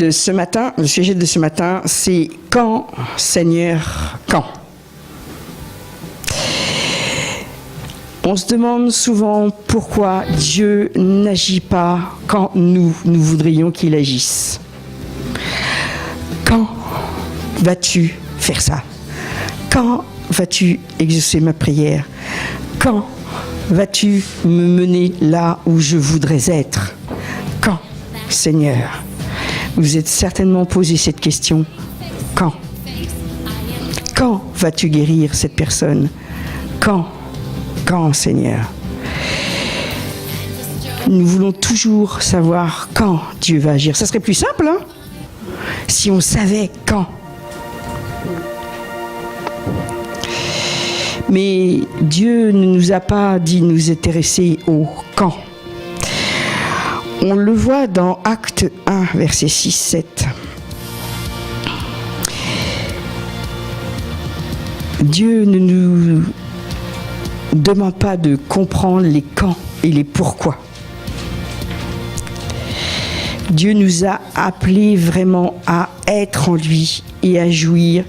de ce matin, le sujet de ce matin, c'est « Quand, Seigneur, quand ?» On se demande souvent pourquoi Dieu n'agit pas quand nous voudrions qu'il agisse. Quand vas-tu faire ça? Quand vas-tu exaucer ma prière? Quand vas-tu me mener là où je voudrais être? Quand, Seigneur? Vous êtes certainement posé cette question. Quand? Quand vas-tu guérir cette personne? Quand, Seigneur? Nous voulons toujours savoir quand Dieu va agir. Ça serait plus simple, hein? Si on savait quand. Mais Dieu ne nous a pas dit de nous intéresser au quand. On le voit dans Acte 1, versets 6-7. Dieu ne nous demande pas de comprendre les quand et les pourquoi. Dieu nous a appelés vraiment à être en lui et à jouir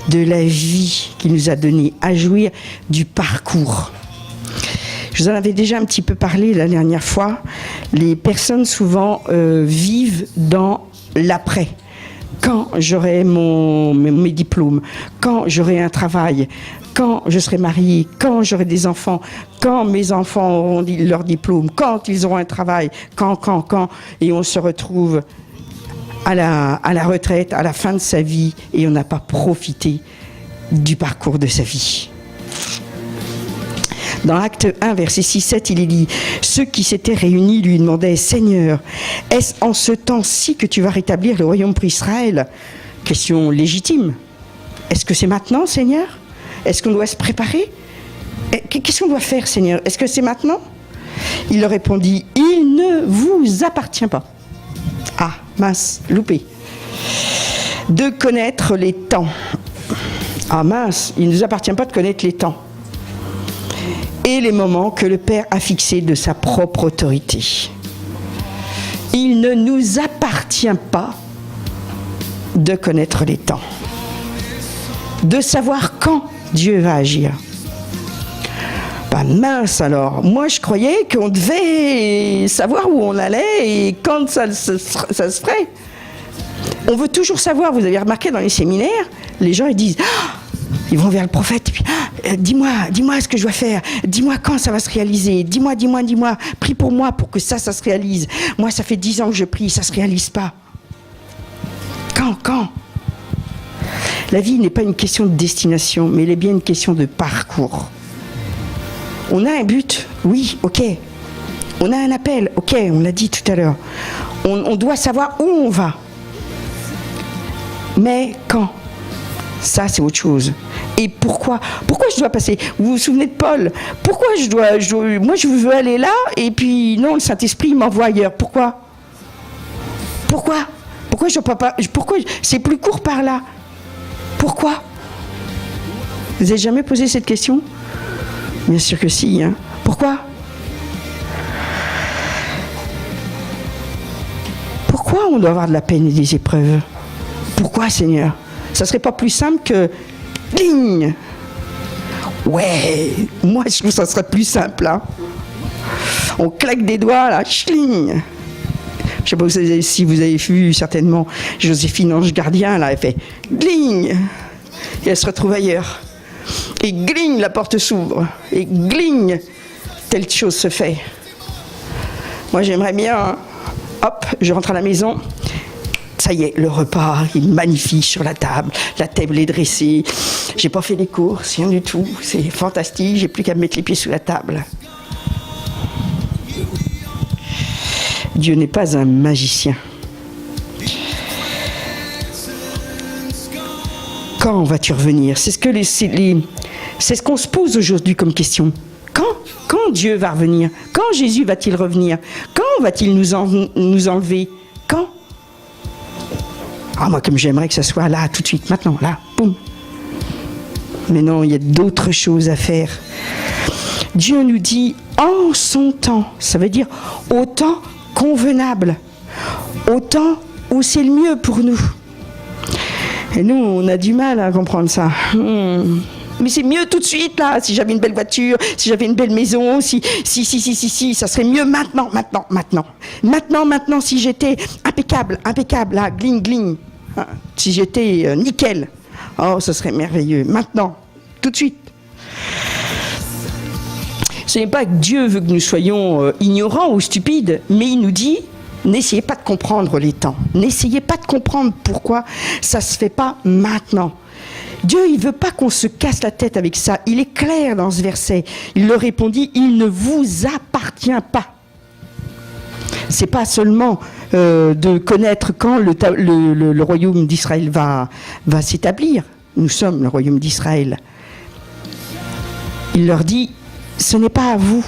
de la vie qu'il nous a donnée, à jouir du parcours. Je vous en avais déjà un petit peu parlé la dernière fois. Les personnes souvent vivent dans l'après. Quand j'aurai mes diplômes, quand j'aurai un travail, quand je serai mariée, quand j'aurai des enfants, quand mes enfants auront leur diplôme, quand ils auront un travail, quand, et on se retrouve à la retraite, à la fin de sa vie, et on n'a pas profité du parcours de sa vie. Dans Acte 1, verset 6-7, il est dit « Ceux qui s'étaient réunis lui demandaient « Seigneur, est-ce en ce temps-ci que tu vas rétablir le royaume pour Israël ?» Question légitime. Est-ce que c'est maintenant, Seigneur? Est-ce qu'on doit se préparer? Qu'est-ce qu'on doit faire, Seigneur? Est-ce que c'est maintenant? Il leur répondit « Il ne vous appartient pas. » Ah, mince, loupé. De connaître les temps. Ah mince, il ne nous appartient pas de connaître les temps. Et les moments que le Père a fixés de sa propre autorité. Il ne nous appartient pas de connaître les temps. De savoir quand Dieu va agir. Bah mince alors, moi je croyais qu'on devait savoir où on allait et quand ça se ferait. On veut toujours savoir, vous avez remarqué dans les séminaires, les gens ils disent ils vont vers le prophète, et puis dis-moi ce que je dois faire, dis-moi quand ça va se réaliser, dis-moi, prie pour moi pour que ça se réalise. Moi ça fait 10 ans que je prie, ça se réalise pas. Quand? La vie n'est pas une question de destination, mais elle est bien une question de parcours. On a un but, oui, ok. On a un appel, ok, on l'a dit tout à l'heure. On doit savoir où on va. Mais quand? Ça, c'est autre chose. Et pourquoi je dois passer? Vous vous souvenez de Paul? Pourquoi moi, je veux aller là, et puis non, le Saint-Esprit m'envoie ailleurs. Pourquoi je dois pas? Pourquoi c'est plus court par là? Pourquoi? Vous n'avez jamais posé cette question? Bien sûr que si. Hein. Pourquoi on doit avoir de la peine et des épreuves? Pourquoi, Seigneur? Ça serait pas plus simple que ding. Ouais, moi je trouve que ça serait plus simple. Hein. On claque des doigts là, schling. Je sais pas si vous avez vu certainement Joséphine Ange Gardien là, elle fait gling et elle se retrouve ailleurs. Et gling, la porte s'ouvre. Et gling, telle chose se fait. Moi j'aimerais bien, hop, je rentre à la maison. Ça y est, le repas, il est magnifique sur la table est dressée, j'ai pas fait les courses, rien du tout, c'est fantastique, j'ai plus qu'à me mettre les pieds sous la table. Dieu n'est pas un magicien. Quand vas-tu revenir? C'est ce qu'on se pose aujourd'hui comme question. Quand Dieu va revenir? Quand Jésus va-t-il revenir? Quand va-t-il nous enlever? Quand? Ah, moi, comme j'aimerais que ça soit là, tout de suite, maintenant, là, boum. Mais non, il y a d'autres choses à faire. Dieu nous dit en son temps, ça veut dire au temps convenable, au temps ou c'est le mieux pour nous. Et nous, on a du mal à comprendre ça. Mais c'est mieux tout de suite, là. Si j'avais une belle voiture, si j'avais une belle maison, si, ça serait mieux maintenant. Maintenant, si j'étais impeccable, là, gling. Si j'étais nickel. Oh, ce serait merveilleux. Maintenant, tout de suite. Ce n'est pas que Dieu veut que nous soyons ignorants ou stupides, mais il nous dit, n'essayez pas de comprendre les temps. N'essayez pas de comprendre pourquoi ça ne se fait pas maintenant. Dieu, il ne veut pas qu'on se casse la tête avec ça. Il est clair dans ce verset. Il leur répondit, il ne vous appartient pas. Ce n'est pas seulement de connaître quand le royaume d'Israël va s'établir. Nous sommes le royaume d'Israël. Il leur dit, ce n'est pas à vous.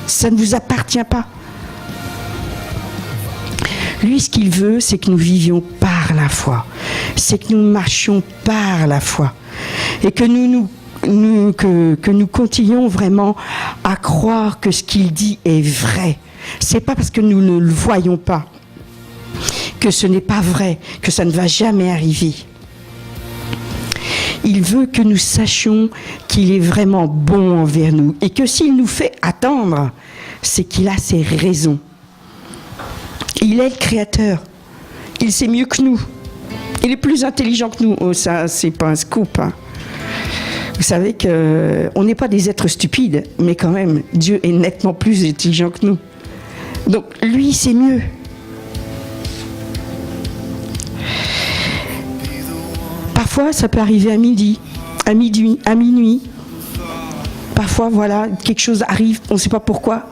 Ça ne vous appartient pas. Lui, ce qu'il veut, c'est que nous vivions par la foi. C'est que nous marchions par la foi. Et que nous continuions vraiment à croire que ce qu'il dit est vrai. C'est pas parce que nous ne le voyons pas que ce n'est pas vrai, que ça ne va jamais arriver. Il veut que nous sachions qu'il est vraiment bon envers nous. Et que s'il nous fait attendre, c'est qu'il a ses raisons. Il est le créateur. Il sait mieux que nous. Il est plus intelligent que nous. Oh, ça, c'est pas un scoop. Hein. Vous savez qu'on n'est pas des êtres stupides, mais quand même, Dieu est nettement plus intelligent que nous. Donc, lui, c'est mieux. Parfois, ça peut arriver à midi, à minuit. Parfois, voilà, quelque chose arrive, on ne sait pas pourquoi.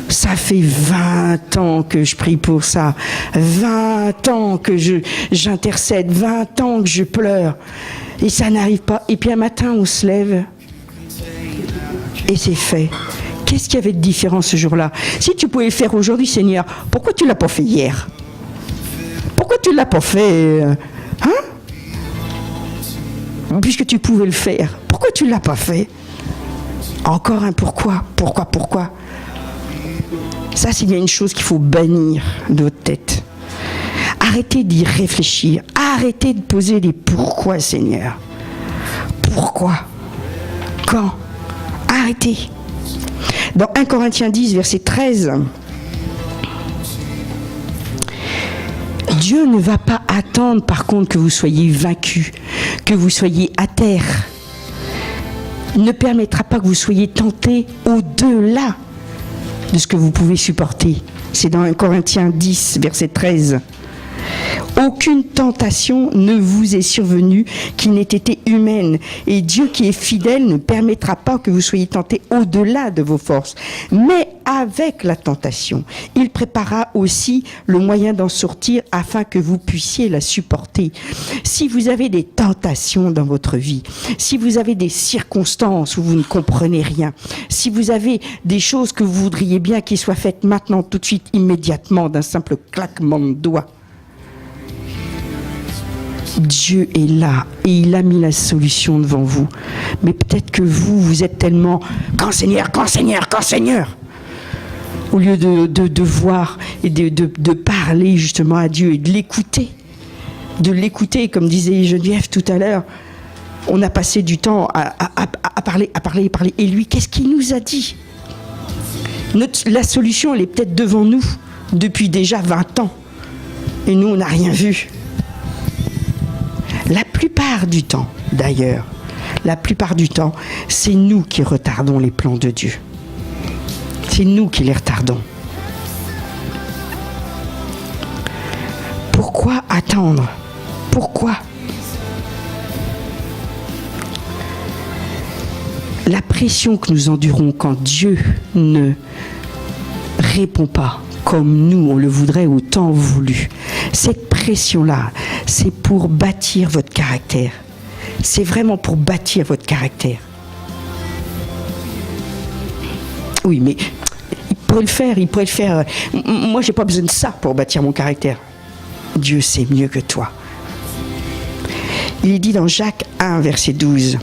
Ça fait 20 ans que je prie pour ça, 20 ans que j'intercède, 20 ans que je pleure, et ça n'arrive pas. Et puis un matin, on se lève, et c'est fait. Qu'est-ce qu'il y avait de différent ce jour-là? Si tu pouvais le faire aujourd'hui, Seigneur, pourquoi tu ne l'as pas fait hier? Pourquoi tu ne l'as pas fait puisque tu pouvais le faire, pourquoi tu ne l'as pas fait? Encore un pourquoi? Ça, c'est bien une chose qu'il faut bannir de votre tête. Arrêtez d'y réfléchir. Arrêtez de poser des pourquoi, Seigneur. Pourquoi? Quand? Arrêtez. Dans 1 Corinthiens 10, verset 13, Dieu ne va pas attendre, par contre, que vous soyez vaincus, que vous soyez à terre. Il ne permettra pas que vous soyez tentés au-delà de ce que vous pouvez supporter. C'est dans 1 Corinthiens 10, verset 13. Aucune tentation ne vous est survenue qui n'ait été humaine. Et Dieu qui est fidèle ne permettra pas que vous soyez tentés au-delà de vos forces. Mais avec la tentation, il préparera aussi le moyen d'en sortir afin que vous puissiez la supporter. Si vous avez des tentations dans votre vie, si vous avez des circonstances où vous ne comprenez rien, si vous avez des choses que vous voudriez bien qu'ils soient faites maintenant, tout de suite, immédiatement, d'un simple claquement de doigts, Dieu est là et il a mis la solution devant vous. Mais peut-être que vous êtes tellement « Quand Seigneur !» au lieu de voir et de parler justement à Dieu et de l'écouter. De l'écouter, comme disait Geneviève tout à l'heure. On a passé du temps à parler. Et lui, qu'est-ce qu'il nous a dit? La solution, elle est peut-être devant nous depuis déjà 20 ans. Et nous, on n'a rien vu. La plupart du temps, d'ailleurs, c'est nous qui retardons les plans de Dieu. C'est nous qui les retardons. Pourquoi attendre? Pourquoi? La pression que nous endurons quand Dieu ne répond pas comme nous on le voudrait au temps voulu, cette pression-là, c'est pour bâtir votre caractère. C'est vraiment pour bâtir votre caractère. Oui, mais il pourrait le faire. Moi, j'ai pas besoin de ça pour bâtir mon caractère. Dieu sait mieux que toi. Il est dit dans Jacques 1, verset 12.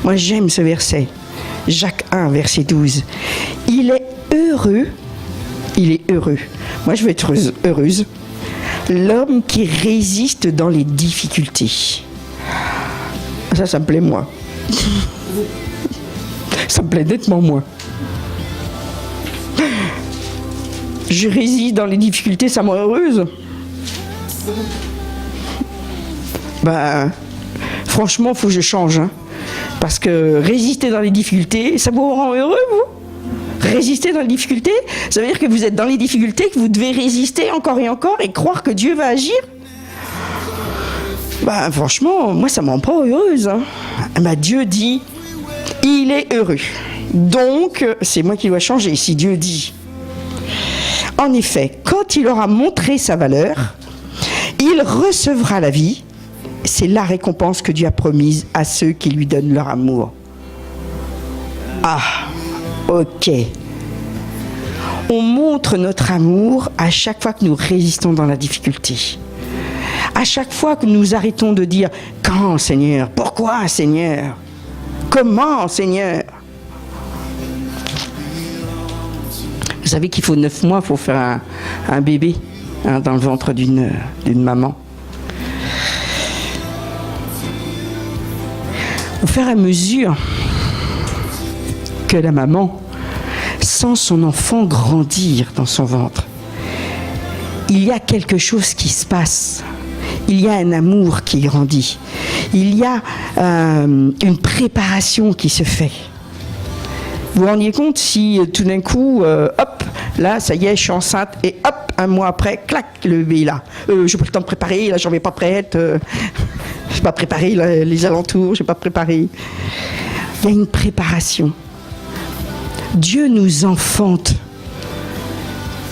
Moi, j'aime ce verset. Jacques 1, verset 12. Il est heureux il est heureux. Moi, je veux être heureuse. L'homme qui résiste dans les difficultés. Ça me plaît, moi. Ça me plaît nettement, moi. Je résiste dans les difficultés, ça me rend heureuse. Franchement, il faut que je change. Hein. Parce que résister dans les difficultés, ça vous rend heureux, vous ? Résister dans les difficultés, ça veut dire que vous êtes dans les difficultés, que vous devez résister encore et croire que Dieu va agir. Franchement, moi, ça ne me rend pas heureuse. Hein. Dieu dit, il est heureux. Donc, c'est moi qui dois changer, si Dieu dit. En effet, quand il aura montré sa valeur, il recevra la vie. C'est la récompense que Dieu a promise à ceux qui lui donnent leur amour. Ah, ok. On montre notre amour à chaque fois que nous résistons dans la difficulté. À chaque fois que nous arrêtons de dire « Quand, Seigneur ? Pourquoi, Seigneur ? Comment, Seigneur ?» Vous savez qu'il faut 9 mois pour faire un bébé dans le ventre d'une maman. Au fur et à mesure que la maman sent son enfant grandir dans son ventre, il y a quelque chose qui se passe. Il y a un amour qui grandit. Il y a une préparation qui se fait. Vous vous rendiez compte si tout d'un coup, hop, là, ça y est, je suis enceinte, et hop, un mois après, clac, le bébé est là. J'ai pas le temps de préparer, là, j'en vais pas prête. J'ai pas préparé les alentours, j'ai pas préparé. Il y a une préparation. Dieu nous enfante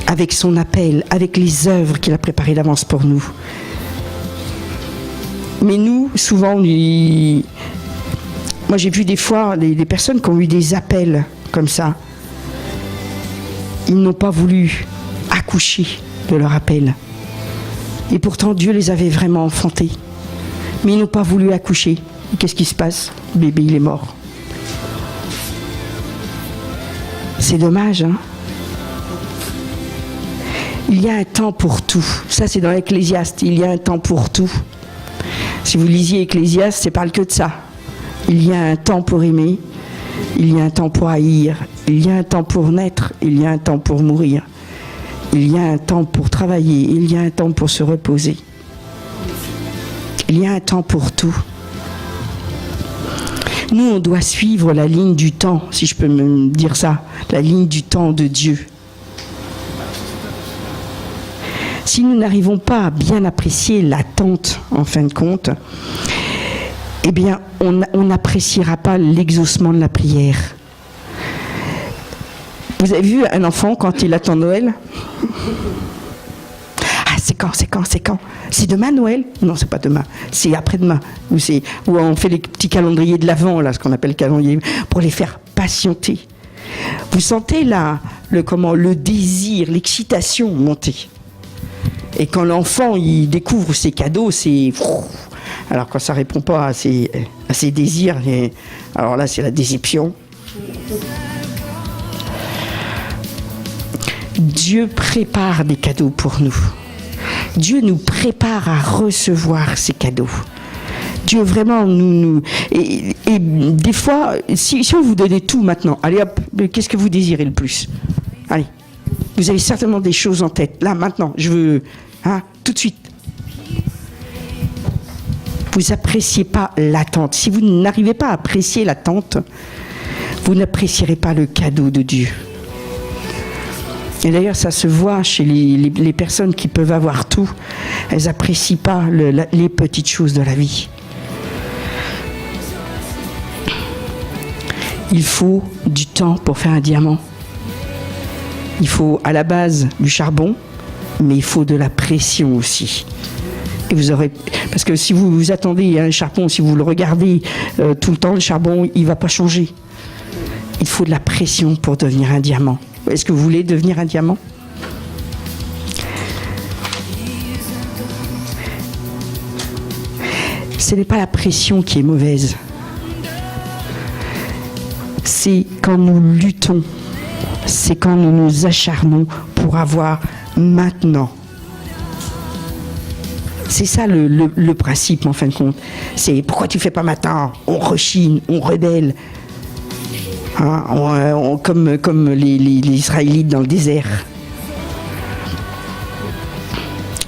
avec son appel, avec les œuvres qu'il a préparées d'avance pour nous. Mais nous, souvent, moi j'ai vu des fois des personnes qui ont eu des appels comme ça. Ils n'ont pas voulu accoucher de leur appel. Et pourtant, Dieu les avait vraiment enfantés. Mais ils n'ont pas voulu accoucher. Et qu'est-ce qui se passe ? Le bébé, il est mort. C'est dommage, hein ? Il y a un temps pour tout. Ça, c'est dans l'Ecclésiaste. Il y a un temps pour tout. Si vous lisiez Ecclésiaste, ça ne parle que de ça. Il y a un temps pour aimer. Il y a un temps pour haïr. Il y a un temps pour naître. Il y a un temps pour mourir. Il y a un temps pour travailler. Il y a un temps pour se reposer. Il y a un temps pour tout. Nous, on doit suivre la ligne du temps, si je peux me dire ça, la ligne du temps de Dieu. Si nous n'arrivons pas à bien apprécier l'attente, en fin de compte, eh bien, on n'appréciera pas l'exaucement de la prière. Vous avez vu un enfant quand il attend Noël ? Ah, c'est quand ? C'est demain Noël ? Non, c'est pas demain. C'est après-demain. Où on fait les petits calendriers de l'Avent, là, ce qu'on appelle calendrier, pour les faire patienter. Vous sentez là le désir, l'excitation monter. Et quand l'enfant il découvre ses cadeaux, c'est... Alors quand ça ne répond pas à ses désirs, alors là c'est la déception. Dieu prépare des cadeaux pour nous. Dieu nous prépare à recevoir ces cadeaux. Dieu vraiment nous... Et des fois, si on vous donnait tout maintenant, allez hop, qu'est-ce que vous désirez le plus ? Allez, vous avez certainement des choses en tête. Là, maintenant, je veux... tout de suite. Vous n'appréciez pas l'attente. Si vous n'arrivez pas à apprécier l'attente, vous n'apprécierez pas le cadeau de Dieu. Et d'ailleurs, ça se voit chez les personnes qui peuvent avoir tout. Elles n'apprécient pas les petites choses de la vie. Il faut du temps pour faire un diamant. Il faut à la base du charbon, mais il faut de la pression aussi. Et vous aurez, parce que si vous attendez un charbon, si vous le regardez tout le temps, le charbon, il ne va pas changer. Il faut de la pression pour devenir un diamant. Est-ce que vous voulez devenir un diamant ? Ce n'est pas la pression qui est mauvaise. C'est quand nous luttons, c'est quand nous nous acharnons pour avoir maintenant. C'est ça le principe, en fin de compte. C'est pourquoi tu ne fais pas maintenant? On rechigne, on rebelle. Hein, comme les Israélites dans le désert.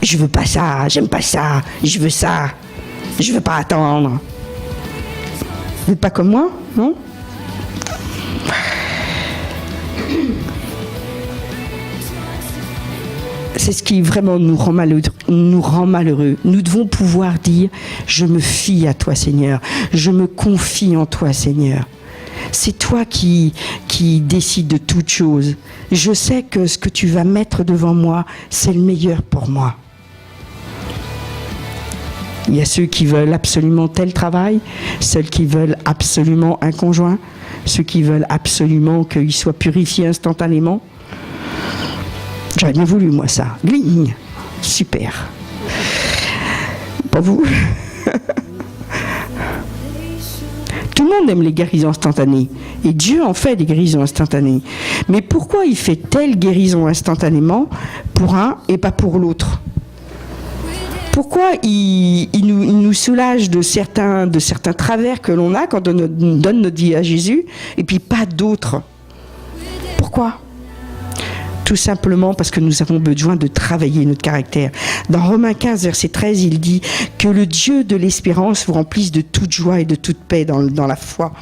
Je veux pas ça, j'aime pas ça, je veux ça, je veux pas attendre. Vous n'êtes pas comme moi, non? C'est ce qui vraiment nous rend malheureux. Nous devons pouvoir dire, je me fie à toi, Seigneur. Je me confie en toi, Seigneur. C'est toi qui décides de toutes choses. Je sais que ce que tu vas mettre devant moi, c'est le meilleur pour moi. Il y a ceux qui veulent absolument tel travail, ceux qui veulent absolument un conjoint, ceux qui veulent absolument qu'il soit purifié instantanément. J'aurais bien voulu, moi, ça. Gling, super. Pas vous? Tout le monde aime les guérisons instantanées. Et Dieu en fait des guérisons instantanées. Mais pourquoi il fait telle guérison instantanément pour un et pas pour l'autre? Pourquoi il nous soulage de certains travers que l'on a quand on donne notre vie à Jésus et puis pas d'autres? Pourquoi? Tout simplement parce que nous avons besoin de travailler notre caractère. Dans Romains 15, verset 13, il dit que le Dieu de l'espérance vous remplisse de toute joie et de toute paix dans la foi,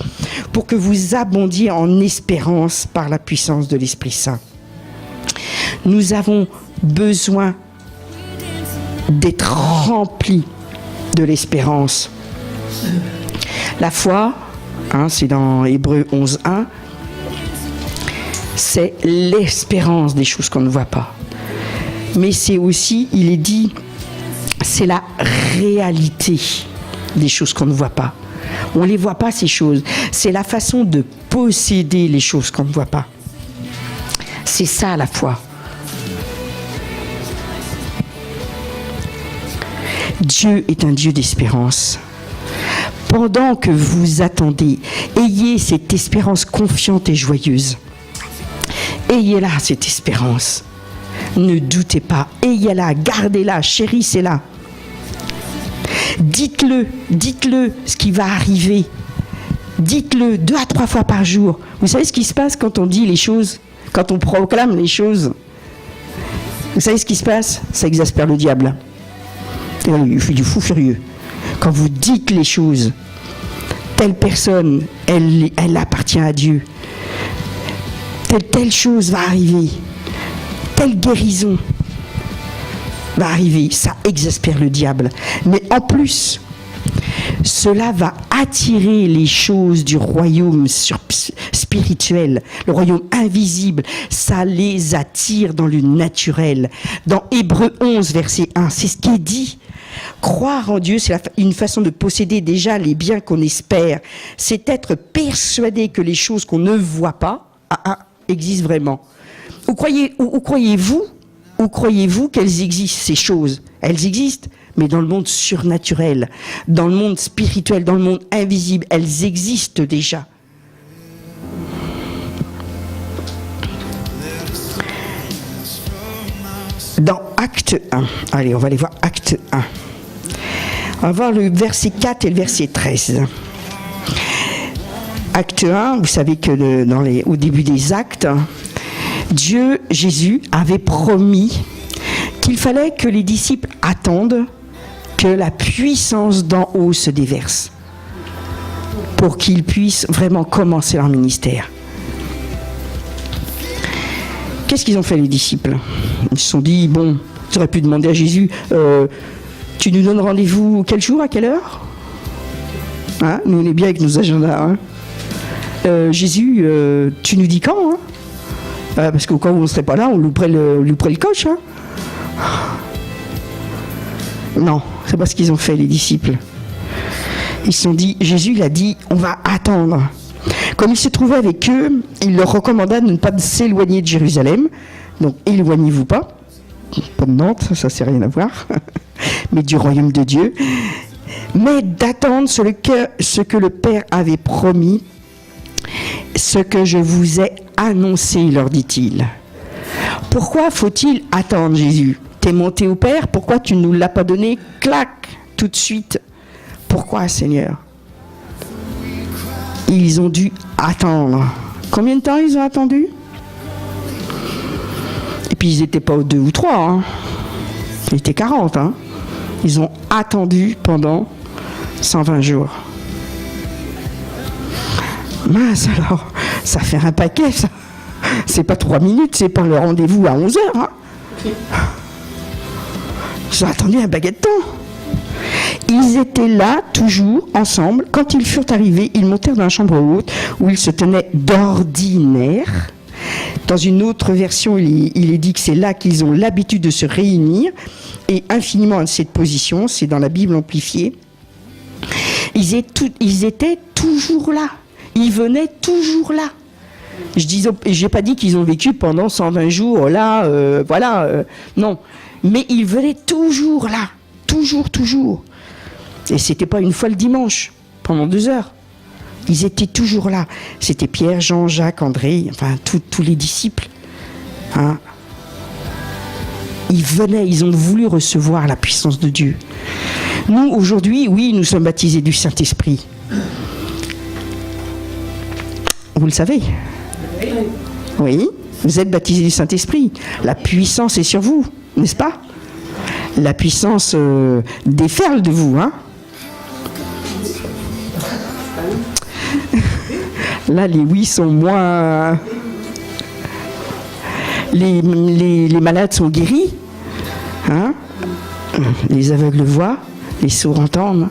pour que vous abondiez en espérance par la puissance de l'Esprit Saint. Nous avons besoin d'être remplis de l'espérance. La foi, c'est dans Hébreux 11.1, c'est l'espérance des choses qu'on ne voit pas. Mais c'est aussi, il est dit, c'est la réalité des choses qu'on ne voit pas. On ne les voit pas, ces choses. C'est la façon de posséder les choses qu'on ne voit pas. C'est ça, la foi. Dieu est un Dieu d'espérance. Pendant que vous attendez, ayez cette espérance confiante et joyeuse. Ayez-la, cette espérance. Ne doutez pas. Ayez-la, gardez-la, chérissez-la. Dites-le ce qui va arriver. Dites-le 2 à 3 fois par jour. Vous savez ce qui se passe quand on dit les choses, quand on proclame les choses? Vous savez ce qui se passe? Ça exaspère le diable. Il fait du fou furieux. Quand vous dites les choses, telle personne, elle appartient à Dieu. Telle chose va arriver, telle guérison va arriver, ça exaspère le diable. Mais en plus, cela va attirer les choses du royaume spirituel, le royaume invisible, ça les attire dans le naturel. Dans Hébreux 11, verset 1, c'est ce qui est dit. Croire en Dieu, c'est une façon de posséder déjà les biens qu'on espère. C'est être persuadé que les choses qu'on ne voit pas existent vraiment. Où croyez-vous qu'elles existent, ces choses? Elles existent, mais dans le monde surnaturel, dans le monde spirituel, dans le monde invisible, elles existent déjà. Dans Acte 1, allez, on va aller voir Acte 1. On va voir le verset 4 et le verset 13. Acte 1, vous savez que au début des actes, Jésus avait promis qu'il fallait que les disciples attendent que la puissance d'en haut se déverse pour qu'ils puissent vraiment commencer leur ministère. Qu'est-ce qu'ils ont fait, les disciples? Ils se sont dit, bon, ils auraient pu demander à Jésus, tu nous donnes rendez-vous quel jour, à quelle heure? Nous, on est bien avec nos agendas. Jésus, tu nous dis quand? Parce qu'au cas où on ne serait pas là, on louperait le coche. Non, c'est pas ce qu'ils ont fait, les disciples. Ils se sont dit, Jésus, il a dit, on va attendre. Comme il se trouvait avec eux, il leur recommanda de ne pas s'éloigner de Jérusalem. Donc, éloignez-vous pas. Pas de Nantes, ça c'est rien à voir. Mais du royaume de Dieu. Mais d'attendre ce que le Père avait promis. Ce que je vous ai annoncé, leur dit-il. Pourquoi faut-il attendre Jésus? T'es monté au Père, pourquoi tu ne nous l'as pas donné, clac, tout de suite? Pourquoi, Seigneur? Ils ont dû attendre. Combien de temps ils ont attendu? Et puis ils n'étaient pas aux 2 ou 3, hein. Ils étaient 40, hein. Ils ont attendu pendant 120 jours. Mince alors, ça fait un paquet ça. C'est pas 3 minutes, c'est pas le rendez-vous à 11h. Hein. Ils ont attendu un baguette de temps. Ils étaient là, toujours, ensemble. Quand ils furent arrivés, ils montèrent dans la chambre haute, où ils se tenaient d'ordinaire. Dans une autre version, il est dit que c'est là qu'ils ont l'habitude de se réunir. Et infiniment à cette position, c'est dans la Bible amplifiée. Ils étaient toujours là. Ils venaient toujours là. J'ai pas dit qu'ils ont vécu pendant 120 jours là, non. Mais ils venaient toujours là. Toujours. Et c'était pas une fois le dimanche, pendant 2 heures. Ils étaient toujours là. C'était Pierre, Jean, Jacques, André, enfin tous les disciples. Hein. Ils venaient, ils ont voulu recevoir la puissance de Dieu. Nous, aujourd'hui, oui, nous sommes baptisés du Saint-Esprit. Vous le savez? Oui, vous êtes baptisés du Saint-Esprit. La puissance est sur vous, n'est-ce pas? La puissance déferle de vous, hein? Là, les oui sont moins... Les malades sont guéris, hein? Les aveugles voient, les sourds entendent.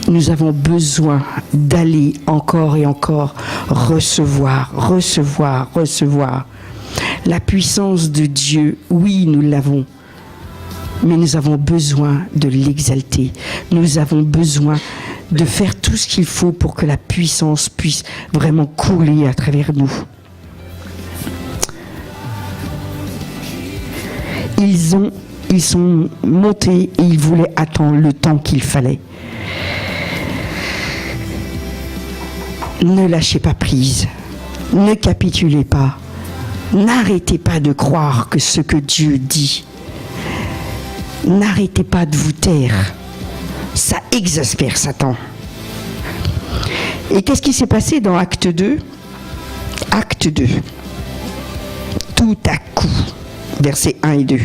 Nous avons besoin d'aller encore et encore recevoir. La puissance de Dieu, oui, nous l'avons. Mais nous avons besoin de l'exalter. Nous avons besoin de faire tout ce qu'il faut pour que la puissance puisse vraiment couler à travers nous. Ils sont montés et ils voulaient attendre le temps qu'il fallait. Ne lâchez pas prise. Ne capitulez pas. N'arrêtez pas de croire que ce que Dieu dit. N'arrêtez pas de vous taire. Ça exaspère Satan. Et qu'est-ce qui s'est passé dans Acte 2 ? Acte 2. Tout à coup, versets 1 et 2.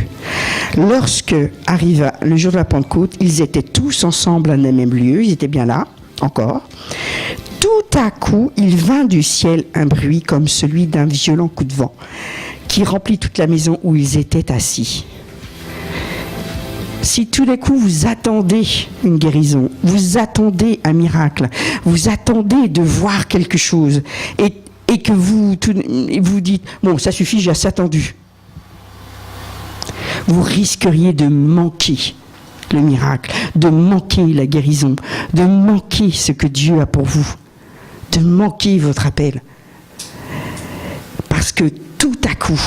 Lorsque arriva le jour de la Pentecôte, ils étaient tous ensemble à un même lieu, ils étaient bien là, encore. Tout à coup, il vint du ciel un bruit comme celui d'un violent coup de vent, qui remplit toute la maison où ils étaient assis. Si tout d'un coup vous attendez une guérison, vous attendez un miracle, vous attendez de voir quelque chose, et que vous dites, bon, ça suffit, j'ai assez attendu, vous risqueriez de manquer le miracle, de manquer la guérison, de manquer ce que Dieu a pour vous, de manquer votre appel. Parce que tout à coup,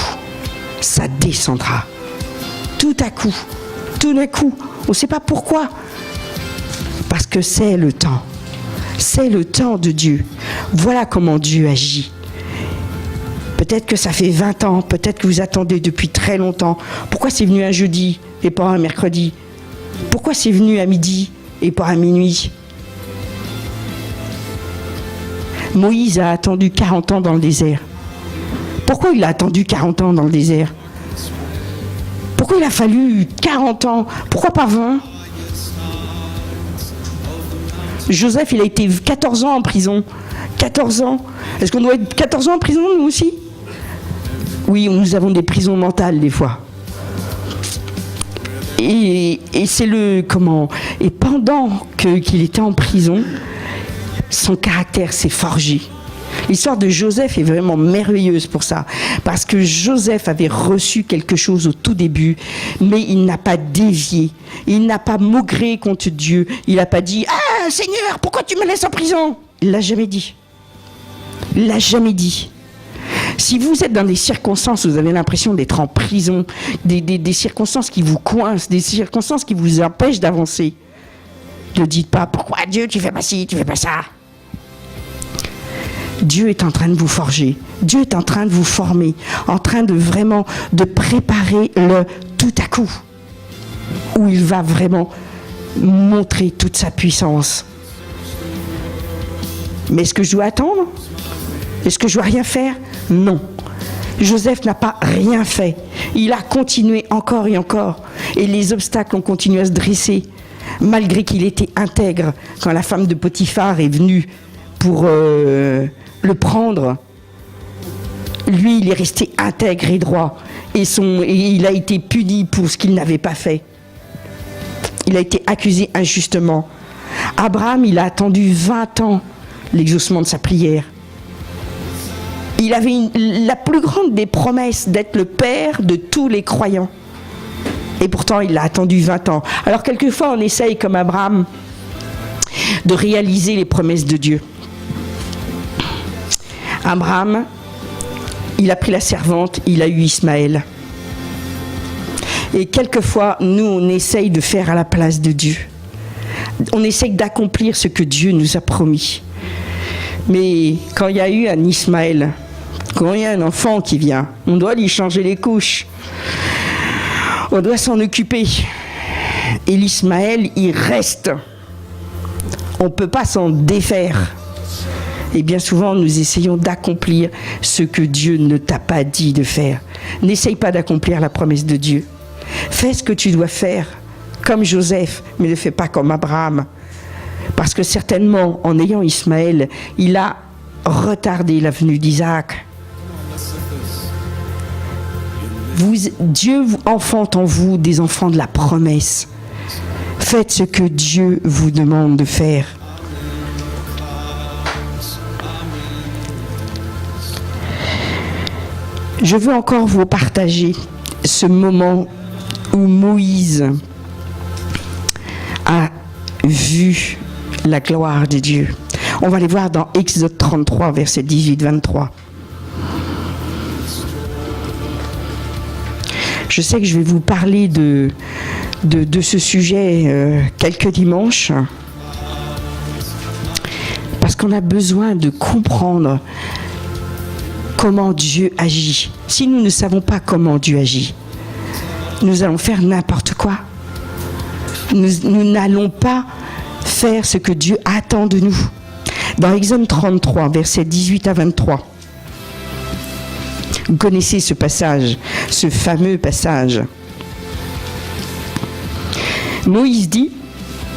ça descendra. Tout d'un coup, on ne sait pas pourquoi. Parce que c'est le temps. C'est le temps de Dieu. Voilà comment Dieu agit. Peut-être que ça fait 20 ans, peut-être que vous attendez depuis très longtemps. Pourquoi c'est venu un jeudi et pas un mercredi ? Pourquoi c'est venu à midi et pas à minuit ? Moïse a attendu 40 ans dans le désert. Pourquoi il a attendu 40 ans dans le désert ? Pourquoi il a fallu 40 ans ? Pourquoi pas 20 ? Joseph, il a été 14 ans en prison. 14 ans. Est-ce qu'on doit être 14 ans en prison, nous aussi ? Oui, nous avons des prisons mentales, des fois. Et c'est le... Comment ? Et pendant qu'il était en prison, son caractère s'est forgé. L'histoire de Joseph est vraiment merveilleuse pour ça. Parce que Joseph avait reçu quelque chose au tout début, mais il n'a pas dévié. Il n'a pas maugré contre Dieu. Il n'a pas dit « Ah, Seigneur, pourquoi tu me laisses en prison ?» Il ne l'a jamais dit. Il ne l'a jamais dit. Si vous êtes dans des circonstances où vous avez l'impression d'être en prison, des circonstances qui vous coincent, des circonstances qui vous empêchent d'avancer, ne dites pas « Pourquoi Dieu, tu fais pas ci, tu fais pas ça ?» Dieu est en train de vous forger. Dieu est en train de vous former, en train de vraiment de préparer le tout à coup, où il va vraiment montrer toute sa puissance. Mais est-ce que je dois attendre? Est-ce que je dois rien faire? Non. Joseph n'a pas rien fait. Il a continué encore et encore. Et les obstacles ont continué à se dresser, malgré qu'il était intègre. Quand la femme de Potiphar est venue pour le prendre, lui, il est resté intègre et droit. Et il a été puni pour ce qu'il n'avait pas fait. Il a été accusé injustement. Abraham, il a attendu 20 ans l'exaucement de sa prière. Il avait la plus grande des promesses d'être le père de tous les croyants. Et pourtant, il a attendu 20 ans. Alors, quelquefois, on essaye, comme Abraham, de réaliser les promesses de Dieu. Abraham, il a pris la servante, il a eu Ismaël. Et quelquefois, nous, on essaye de faire à la place de Dieu. On essaye d'accomplir ce que Dieu nous a promis. Mais quand il y a eu un Ismaël, quand il y a un enfant qui vient, on doit lui changer les couches. On doit s'en occuper. Et l'Ismaël, il reste. On ne peut pas s'en défaire. Et bien souvent, nous essayons d'accomplir ce que Dieu ne t'a pas dit de faire. N'essaye pas d'accomplir la promesse de Dieu. Fais ce que tu dois faire, comme Joseph, mais ne fais pas comme Abraham. Parce que certainement, en ayant Ismaël, il a retardé la venue d'Isaac. Dieu enfante en vous des enfants de la promesse. Faites ce que Dieu vous demande de faire. Je veux encore vous partager ce moment où Moïse a vu la gloire de Dieu. On va aller voir dans Exode 33, versets 18-23. Je sais que je vais vous parler de ce sujet quelques dimanches, parce qu'on a besoin de comprendre comment Dieu agit. Si nous ne savons pas comment Dieu agit, nous allons faire n'importe quoi. Nous n'allons pas faire ce que Dieu attend de nous. Dans Exode 33, versets 18 à 23, vous connaissez ce passage, ce fameux passage. Moïse dit,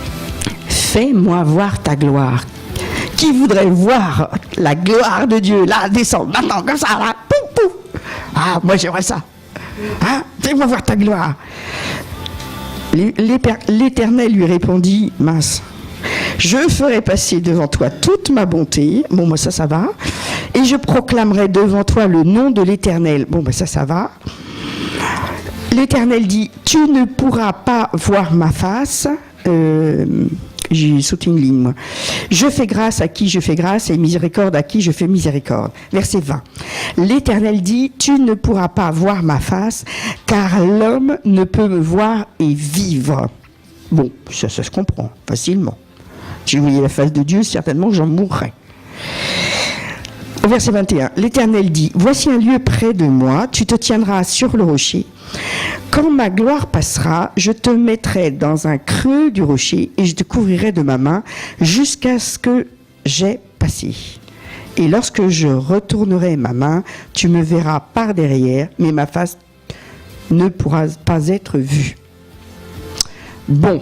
« Fais-moi voir ta gloire. » Qui voudrait voir la gloire de Dieu, là, descendre, maintenant, comme ça, là, pouf, pouf. Ah, moi j'aimerais ça. Hein? Fais-moi voir ta gloire. L'Éternel lui répondit, mince, je ferai passer devant toi toute ma bonté, bon, moi ça va, et je proclamerai devant toi le nom de l'Éternel, bon, ben ça va. L'Éternel dit, tu ne pourras pas voir ma face, j'ai sauté une ligne, moi. Je fais grâce à qui je fais grâce et miséricorde à qui je fais miséricorde. Verset 20. L'Éternel dit, tu ne pourras pas voir ma face, car l'homme ne peut me voir et vivre. Bon, ça se comprend facilement. Si je voyais la face de Dieu, certainement j'en mourrais. Verset 21. L'Éternel dit, voici un lieu près de moi, tu te tiendras sur le rocher. Quand ma gloire passera, je te mettrai dans un creux du rocher et je te couvrirai de ma main jusqu'à ce que j'aie passé. Et lorsque je retournerai ma main, tu me verras par derrière, mais ma face ne pourra pas être vue. Bon,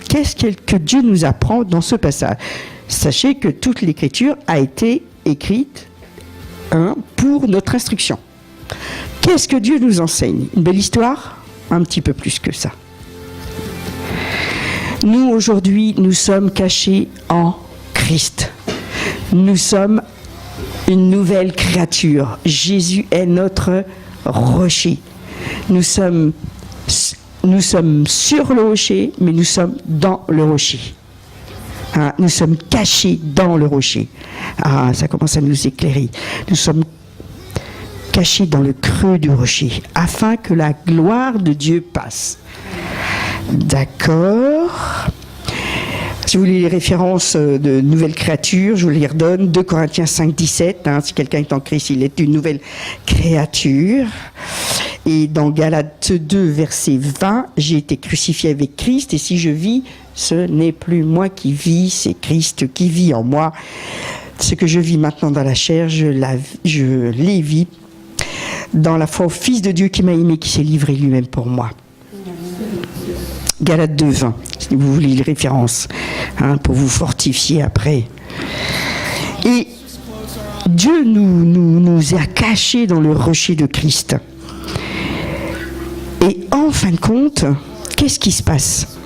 qu'est-ce que Dieu nous apprend dans ce passage? Sachez que toute l'Écriture a été écrite pour notre instruction. Qu'est-ce que Dieu nous enseigne? Une belle histoire? Un petit peu plus que ça. Nous, aujourd'hui, nous sommes cachés en Christ. Nous sommes une nouvelle créature. Jésus est notre rocher. Nous sommes sur le rocher, mais nous sommes dans le rocher. Hein, nous sommes cachés dans le rocher. Ah, ça commence à nous éclairer. Nous sommes cachés dans le creux du rocher, afin que la gloire de Dieu passe. D'accord. Si vous voulez les références de nouvelles créatures, je vous les redonne. 2 Corinthiens 5, 17. Si quelqu'un est en Christ, il est une nouvelle créature. Et dans Galates 2, verset 20, j'ai été crucifié avec Christ, et si je vis, ce n'est plus moi qui vis, c'est Christ qui vit en moi. Ce que je vis maintenant dans la chair, je les vis dans la foi au Fils de Dieu qui m'a aimé, qui s'est livré lui-même pour moi. Galates 2, 20, si vous voulez les références, pour vous fortifier après. Et Dieu nous a cachés dans le rocher de Christ. Et en fin de compte, qu'est-ce qui se passe ?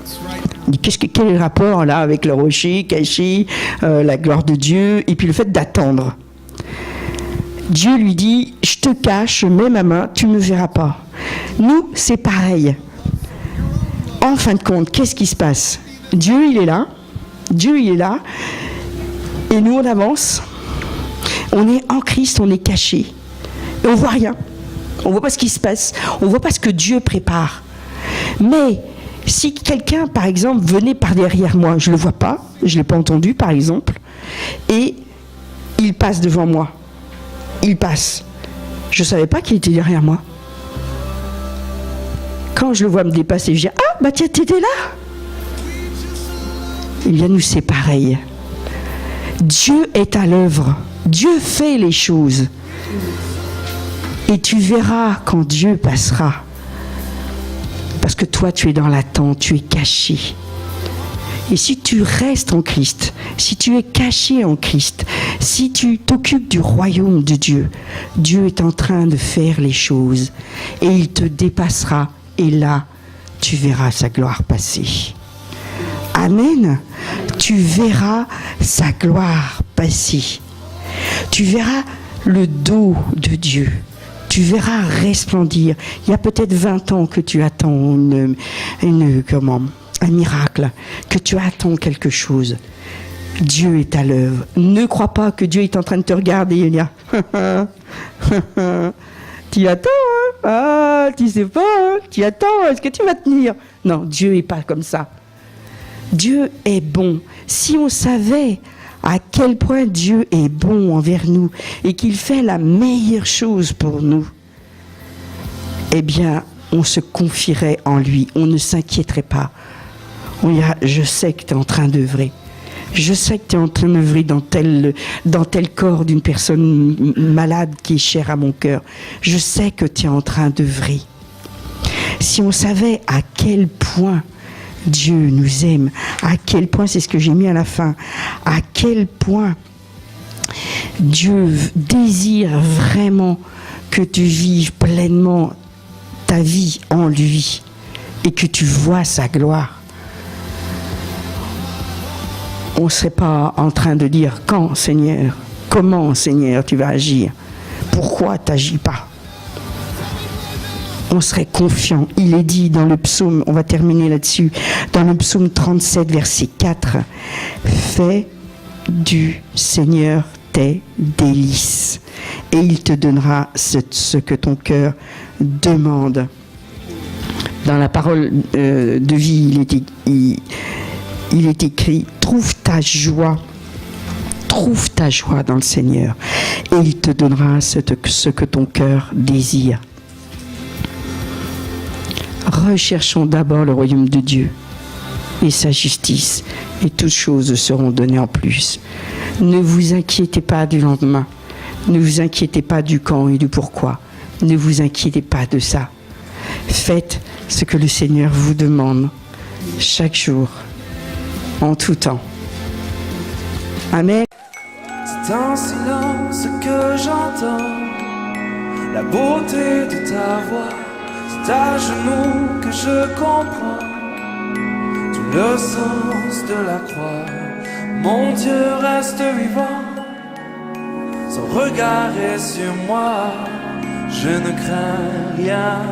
Quel est le rapport là avec le rocher caché, la gloire de Dieu, et puis le fait d'attendre ? Dieu lui dit, je te cache, je mets ma main, tu ne me verras pas. Nous, c'est pareil. En fin de compte, qu'est-ce qui se passe ? Dieu, il est là, et nous, on avance. On est en Christ, on est caché. Et on voit rien. On ne voit pas ce qui se passe. On ne voit pas ce que Dieu prépare. Mais si quelqu'un, par exemple, venait par derrière moi, je ne le vois pas, je ne l'ai pas entendu, par exemple, et il passe devant moi. Il passe. Je ne savais pas qu'il était derrière moi. Quand je le vois me dépasser, je dis « Ah, bah tiens, t'étais là !» Eh bien, nous, c'est pareil. Dieu est à l'œuvre. Dieu fait les choses. Et tu verras quand Dieu passera. Parce que toi, tu es dans l'attente, tu es caché. Et si tu restes en Christ, si tu es caché en Christ, si tu t'occupes du royaume de Dieu, Dieu est en train de faire les choses. Et il te dépassera. Et là, tu verras sa gloire passer. Amen. Tu verras sa gloire passer. Tu verras le dos de Dieu. Tu verras resplendir. Il y a peut-être 20 ans que tu attends un miracle, que tu attends quelque chose. Dieu est à l'œuvre. Ne crois pas que Dieu est en train de te regarder et dire tu attends, hein? Ah, tu sais pas, hein? Tu attends, est-ce que tu vas tenir? Non, Dieu n'est pas comme ça. Dieu est bon. Si on savait à quel point Dieu est bon envers nous et qu'il fait la meilleure chose pour nous, eh bien, on se confierait en lui, on ne s'inquiéterait pas. On dirait, je sais que tu es en train d'œuvrer. Je sais que tu es en train d'œuvrer dans tel corps d'une personne malade qui est chère à mon cœur. Je sais que tu es en train d'œuvrer. Si on savait à quel point Dieu nous aime, à quel point, c'est ce que j'ai mis à la fin, à quel point Dieu désire vraiment que tu vives pleinement ta vie en lui et que tu vois sa gloire. On ne serait pas en train de dire quand, Seigneur, comment, Seigneur, tu vas agir, pourquoi tu n'agis pas. On serait confiant. Il est dit dans le psaume, on va terminer là-dessus, dans le psaume 37, verset 4, fais du Seigneur tes délices, et il te donnera ce que ton cœur demande. Dans la parole de vie, il est écrit, trouve ta joie dans le Seigneur, et il te donnera ce que ton cœur désire. Recherchons d'abord le royaume de Dieu et sa justice, et toutes choses seront données en plus. Ne vous inquiétez pas du lendemain, ne vous inquiétez pas du quand et du pourquoi, ne vous inquiétez pas de ça. Faites ce que le Seigneur vous demande chaque jour, en tout temps. Amen. C'est en silence que j'entends la beauté de ta voix. C'est à genoux que je comprends tout le sens de la croix. Mon Dieu reste vivant, son regard est sur moi. Je ne crains rien.